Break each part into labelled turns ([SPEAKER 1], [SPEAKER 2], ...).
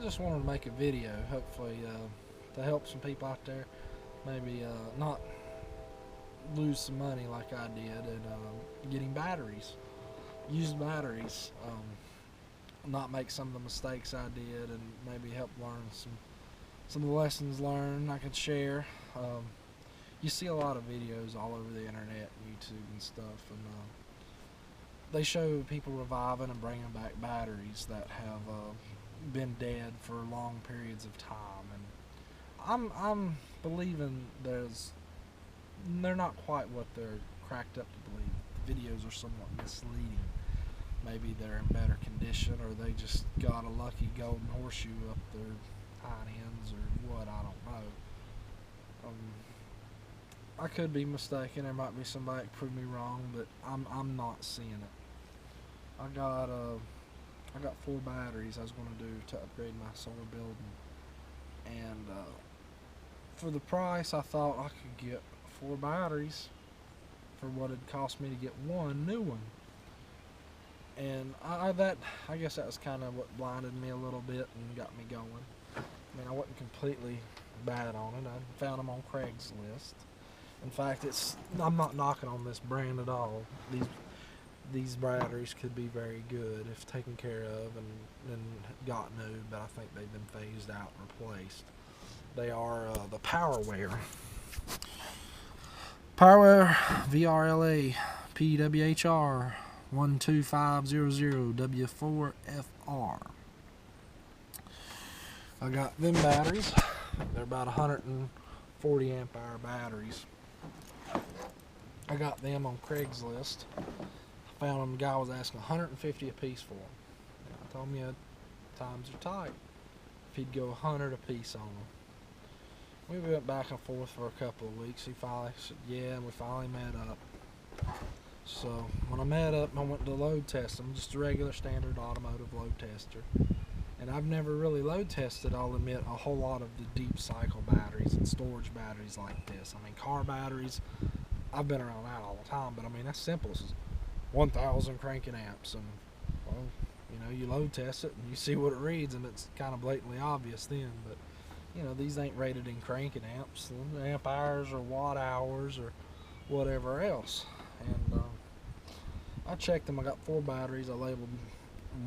[SPEAKER 1] just wanted to make a video, hopefully to help some people out there. Maybe not lose some money like I did and getting batteries, used batteries. Not make some of the mistakes I did, and maybe help learn some of the lessons learned I could share. You see a lot of videos all over the internet, YouTube and stuff, and they show people reviving and bringing back batteries that have been dead for long periods of time, and I'm believing they're not quite what they're cracked up to believe. The videos are somewhat misleading. Maybe they're in better condition, or they just got a lucky golden horseshoe up their hind ends, or what, I don't know. I could be mistaken. There might be somebody that prove me wrong, but I'm not seeing it. I got 4 batteries I was going to do to upgrade my solar building, and for the price, I thought I could get 4 batteries for what it cost me to get one new one. And I guess that was kind of what blinded me a little bit and got me going. I mean, I wasn't completely bad on it. I found them on Craigslist. In fact, I'm not knocking on this brand at all. These batteries could be very good if taken care of and got new, but I think they've been phased out and replaced. They are the PowerWare VRLA PWHR 12500W4FR. I got them batteries. They're about 140 amp hour batteries. I got them on Craigslist. I found them. The guy was asking 150 a piece for them. And I told him, times are tight. If he'd go 100 a piece on them. We went back and forth for a couple of weeks. He finally said, yeah, and we finally met up. So when I met up, I went to load test them, just a regular standard automotive load tester. And I've never really load tested, I'll admit, a whole lot of the deep cycle batteries and storage batteries like this. I mean, car batteries, I've been around that all the time, but I mean, that's simple. This is 1,000 cranking amps, and well, you load test it and you see what it reads, and it's kind of blatantly obvious then. But these ain't rated in cranking amps, amp hours or watt hours or whatever else. And I checked them. I got 4 batteries. I labeled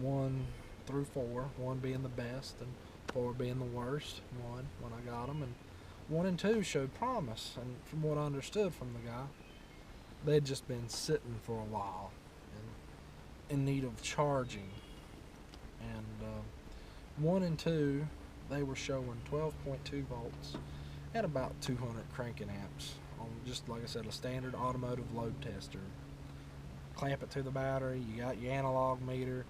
[SPEAKER 1] 1 through 4, 1 being the best and 4 being the worst. One when I got them, and 1 and 2 showed promise. And from what I understood from the guy, they'd just been sitting for a while and in need of charging. And 1 and 2, they were showing 12.2 volts and about 200 cranking amps on, just like I said, a standard automotive load tester. Clamp it to the battery, you got your analog meter,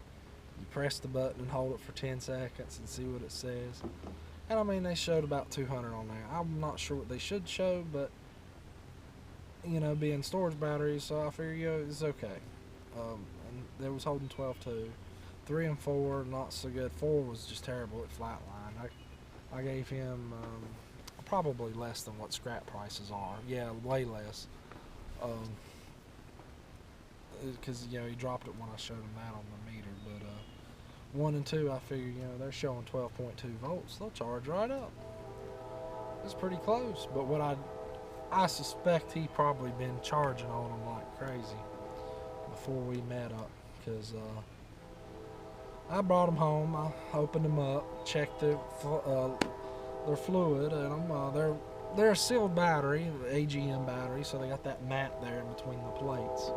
[SPEAKER 1] you press the button and hold it for 10 seconds and see what it says. And I mean, they showed about 200 on there. I'm not sure what they should show, but being storage batteries, so I figure it's okay. And they was holding 12.2. 3 and 4 not so good. 4 was just terrible at flatline. I gave him probably less than what scrap prices are. Yeah, way less. Because he dropped it when I showed him that on the meter. But 1 and 2, I figured they're showing 12.2 volts. They'll charge right up. It's pretty close. But what I suspect he probably been charging on them like crazy before we met up, because I brought them home. I opened them up, checked their fluid in them. They're a sealed battery, AGM battery, so they got that mat there in between the plates.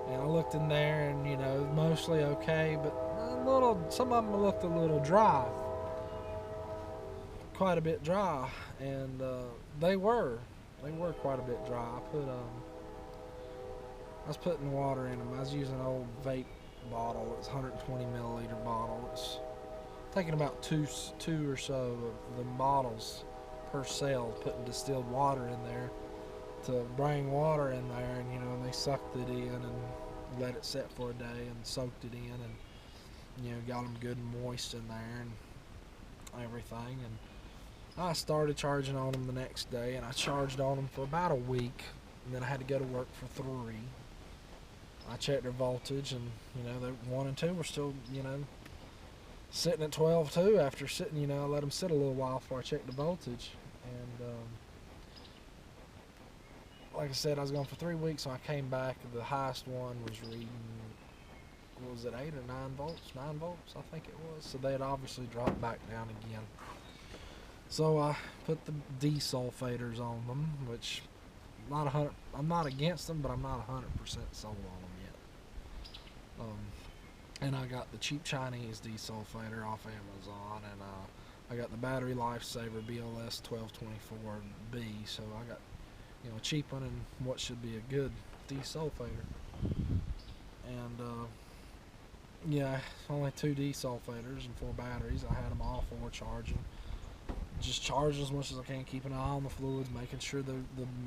[SPEAKER 1] And I looked in there, and mostly okay, but some of them looked a little dry, quite a bit dry, and they were quite a bit dry. I was putting water in them. I was using an old vape bottle. It's a 120 milliliter bottle. It's taking about two or so of the bottles per cell, putting distilled water in there to bring water in there, and they sucked it in and let it set for a day and soaked it in, and got them good and moist in there and everything. And I started charging on them the next day, and I charged on them for about a week, and then I had to go to work for 3. I checked their voltage, and they 1 and 2 were still sitting at 12 too. After sitting, I let them sit a little while before I checked the voltage. And like I said, I was gone for 3 weeks. So I came back. The highest one was reading, what was it, 8 or 9 volts? 9 volts, I think it was. So they had obviously dropped back down again. So I put the desulfators on them, which I'm not against them, but I'm not 100% sold on them yet. And I got the cheap Chinese desulfator off Amazon, and I got the Battery Lifesaver BLS 1224B. So I got a cheap one and what should be a good desulfator. And yeah, only 2 desulfators and 4 batteries. I had them all 4 charging. Just charge as much as I can, keep an eye on the fluids, making sure the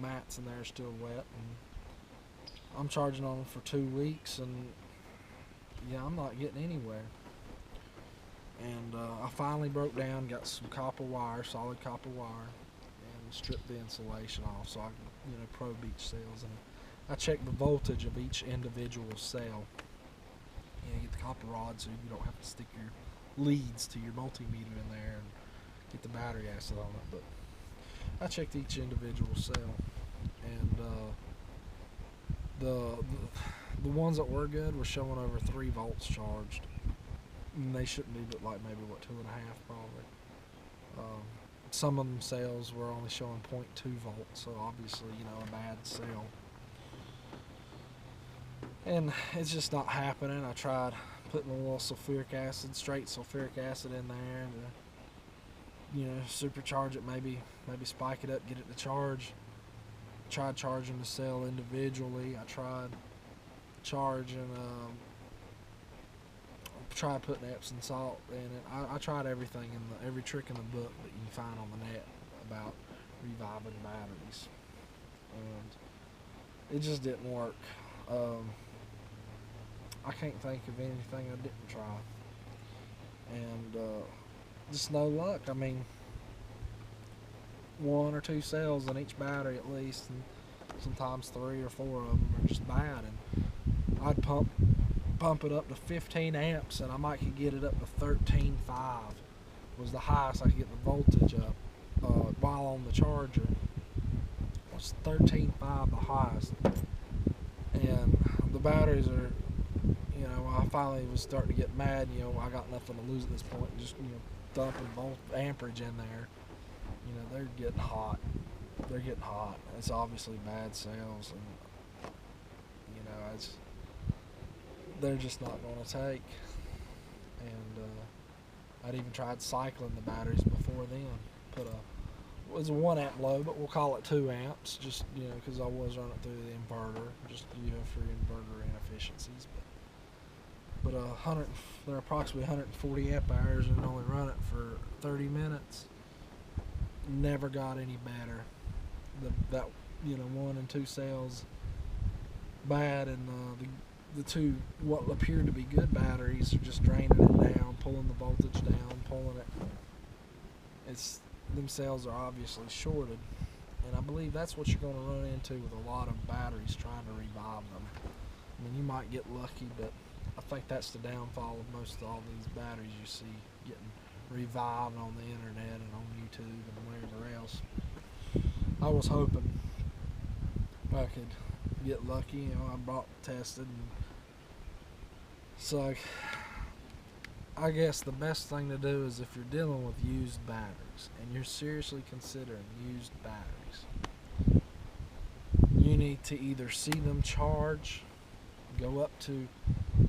[SPEAKER 1] mats in there are still wet. And I'm charging on them for 2 weeks, and yeah, I'm not getting anywhere. And I finally broke down, got some copper wire, solid copper wire, and stripped the insulation off so I can, probe each cells. And I checked the voltage of each individual cell. You get the copper rod so you don't have to stick your leads to your multimeter in there and get the battery acid on it. But I checked each individual cell, and the ones that were good were showing over 3 volts charged, and they shouldn't be, but like maybe 2.5 probably. Some of them cells were only showing 0.2 volts, so obviously a bad cell. And it's just not happening. I tried putting a little sulfuric acid, straight sulfuric acid in there, and supercharge it, maybe spike it up, get it to charge. Tried charging the cell individually. I tried charging, tried putting Epsom salt in it. I tried everything every trick in the book that you can find on the net about reviving batteries, and it just didn't work. I can't think of anything I didn't try, and just no luck. I mean, 1 or 2 cells in each battery at least, and sometimes 3 or 4 of them are just bad. And I'd pump it up to 15 amps, and I might could get it up to 13.5 was the highest I could get the voltage up while on the charger. It was 13.5 the highest, and the batteries are, I finally was starting to get mad. I got nothing to lose at this point. Just dumping volt amperage in there. They're getting hot. They're getting hot. It's obviously bad cells, and they're just not going to take. And I'd even tried cycling the batteries before then. It was a 1 amp load, but we'll call it 2 amps, just because I was running through the inverter, just for inverter inefficiencies. But they're approximately 140 amp hours and only run it for 30 minutes. Never got any better. That 1 and 2 cells bad, and the 2 what appeared to be good batteries are just draining it down, pulling the voltage down, pulling it. Them cells are obviously shorted, and I believe that's what you're going to run into with a lot of batteries trying to revive them. I mean, you might get lucky, but I think that's the downfall of most of all these batteries you see getting revived on the internet and on YouTube and wherever else. I was hoping I could get lucky. I bought tested, and so I guess the best thing to do is, if you're dealing with used batteries and you're seriously considering used batteries, you need to either see them charge, go up to,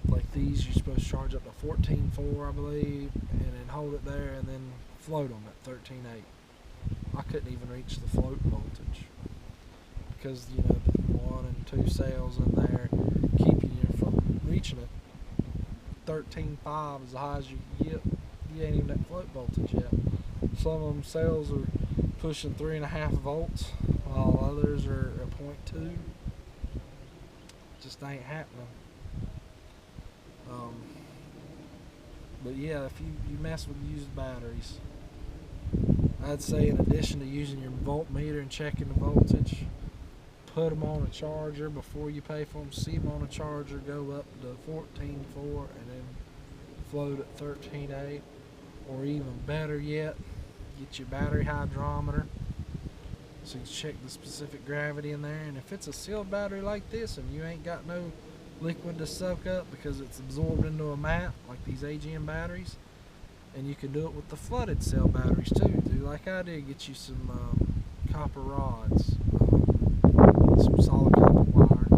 [SPEAKER 1] like these, you're supposed to charge up to 14.4 I believe, and then hold it there and then float them at 13.8. I couldn't even reach the float voltage because the 1 and 2 cells in there keeping you from reaching it. 13.5 is the highest you can get. You ain't even at float voltage yet. Some of them cells are pushing 3.5 volts, while others are at 0.2. Just ain't happening. But yeah, if you mess with used batteries, I'd say in addition to using your voltmeter and checking the voltage, put them on a charger before you pay for them. See them on a charger, go up to 14.4 and then float at 13.8, or even better yet, get your battery hydrometer so you can check the specific gravity in there. And if it's a sealed battery like this and you ain't got no liquid to soak up because it's absorbed into a mat like these AGM batteries, and you can do it with the flooded cell batteries too. Do like I did, get you some copper rods, some solid copper wire,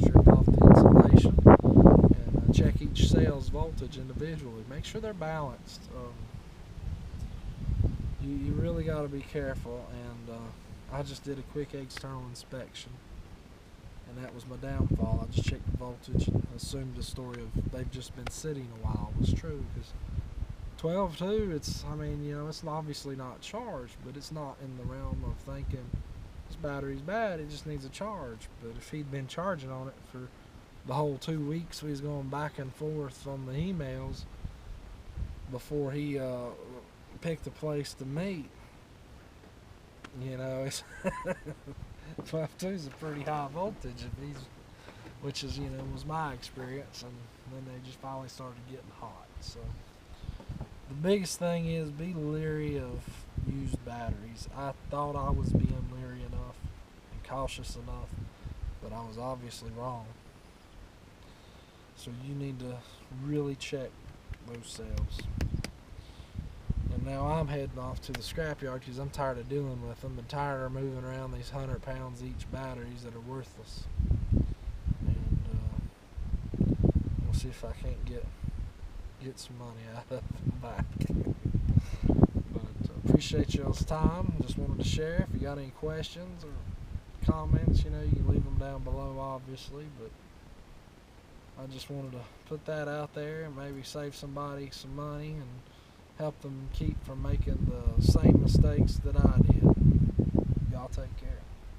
[SPEAKER 1] strip off the insulation, and check each cell's voltage individually. Make sure they're balanced. You really got to be careful, and I just did a quick external inspection, and that was my downfall. I just checked the voltage and assumed the story of they've just been sitting a while was true, because 12.2, it's, I mean, you know, it's obviously not charged, but it's not in the realm of thinking this battery's bad, it just needs a charge. But if he'd been charging on it for the whole 2 weeks, we was going back and forth on the emails before he picked a place to meet. You know, it's 12.2 is a pretty high voltage if he's, which is, you know, was my experience, and then they just finally started getting hot. So the biggest thing is be leery of used batteries. I thought I was being leery enough and cautious enough, but I was obviously wrong. So you need to really check those cells. And now I'm heading off to the scrapyard because I'm tired of dealing with them and tired of moving around these 100 pounds each batteries that are worthless. And we'll see if I can't get some money out of them back. But appreciate y'all's time. Just wanted to share. If you got any questions or comments, you know, you can leave them down below, obviously. But I just wanted to put that out there and maybe save somebody some money and help them keep from making the same mistakes that I did.